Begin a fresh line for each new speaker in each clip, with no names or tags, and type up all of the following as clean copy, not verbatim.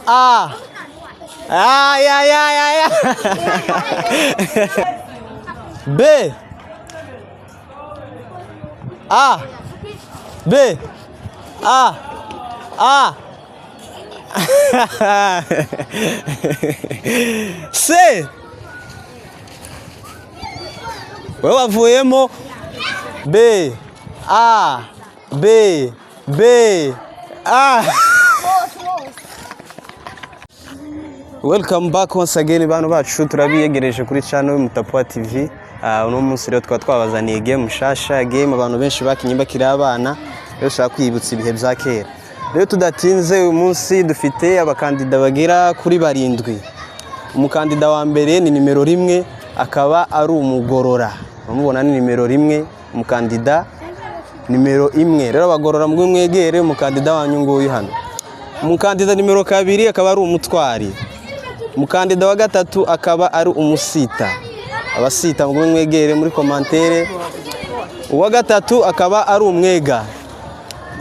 A. Ya. B. A. B. A. C. Wewe wavuyemo B. A. B. A. Welcome back once again bano bacu turabiyegereje kuri channel Mutapwa TV. Uno munsi rero twabazaniye game shasha, game abantu benshi bakinye bakiri abana rero shaka kwibutsa ibihe bya kera. Rero tudatinze uyu munsi dufite abakandida bagera kuri 7. Umukandida wa mbere ni nimero 1 akaba ari umugorora. Bamubona ni nimero 1, umukandida nimero 1. Rero bagorora mwe mwegere umukandida wanyu nguyu hano. Umukandida nimero 2 akaba ari umutwari. Umukandida wa 3 akaba ari umusita. Abasita mwe mwegere muri commentaire. Uwa 3 akaba ari umwega.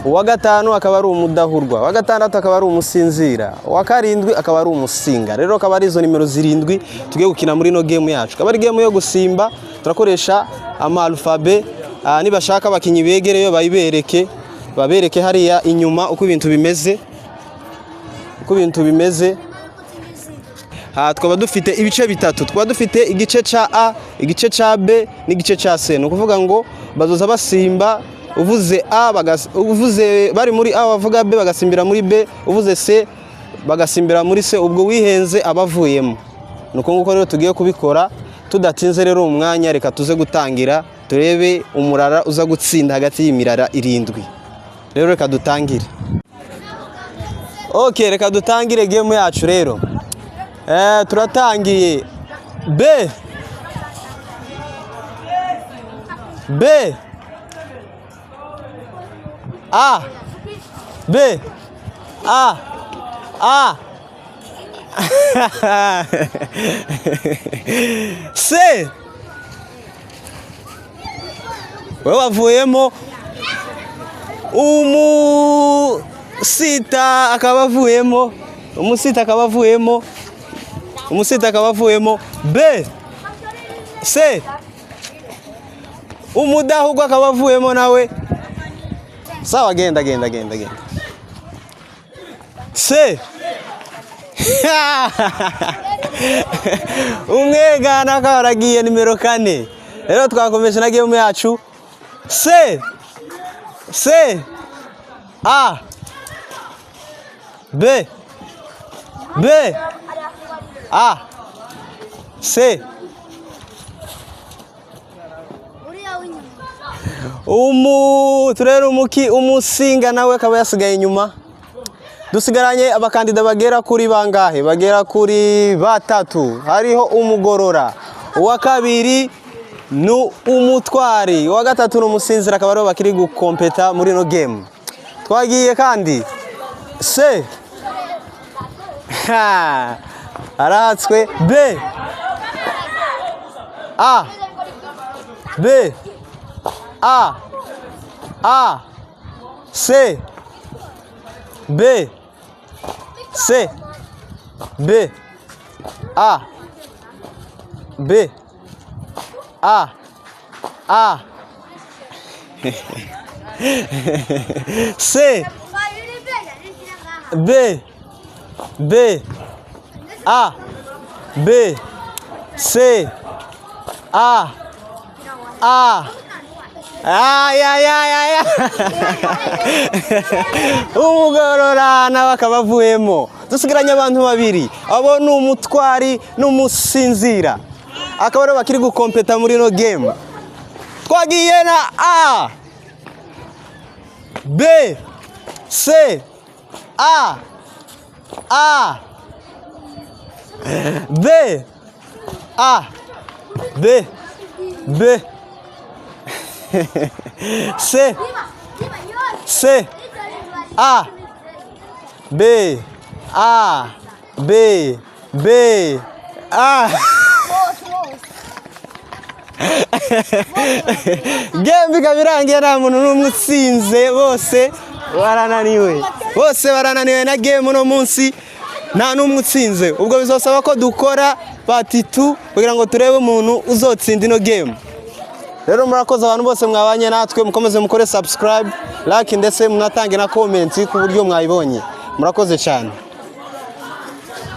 Uwa 5 akaba ari umudahurwa. Uwa 6 akaba ari umusinzira. Uwa 7 akaba ari umusinga. Rero akaba ari izo nimero 7 tugiye gukina muri no game yacu. Akaba ari game yo gusimba, turakoresha ama alphabet. Nibashaka bakinyi begereyo babereke hariya inyuma uko ibintu bimeze. Twaba dufite ibice bitatu. Twaba dufite igice ca A, igice ca B n'igice ca C. No kuvuga ngo bazoza basimba, uvuze A uvuze bari muri A bavuga B bagasimbira muri B, uvuze C bagasimbira muri C, ubwo wihenze abavuyemo. Nuko nguko rero tugiye kubikora tudatinze rero umwanya, reka tuze gutangira turebe umurara uza gutsinda hagati y'imirara 7. Rero reka dutangire. Okay, reka dutangire game yacu rero. Turatangiye. B. A. B. A. C. Wewe wavuyemo umusita akabavuyemo. Umusita akabavuyemo. B. C. Umudahugwa akabavuyemo nawe. Sawa, genda. C. Umwega nakaragiye nimero 4. Rero twakomeje na game yacu. C. A. B. A. C. Turero umusinga nawe akaba yasigaye inyuma. Dusigaranye abakandida bagera kuri bangahe? Bagera kuri 3. Hariho umugorora. Uwa 2 no umutwari. Uwa 3 no musinzira akaba ari bakiri gukompeta muri no game. Twagiye kandi C. Aratswe. B. A. B. A. C. B. C. B. A. B. A. C. B. A. B. C. A. Ya. Umugorora n'abakabavuyemo. Dusigaranye abantu 2. Abo ni umutwari n'umusinzira. Akaba ari bakiri gukompeta muri no game. Twagiye na A. B. C. A. B. A. B. C. A. B. A. B. A. Game kabirangiye nta muntu n'umutsinze, bose barananiwe na game no munsi. nta n'umwe utsinze, ubwo bizosaba ko dukora patitu kugira ngo turebe umuntu uzotsinda ino game. Rero murakoze abantu bose mwabanye natwe, mukomeze mukore subscribe, like ndetse munatange na comment ku buryo mwayibonye. Murakoze cyane.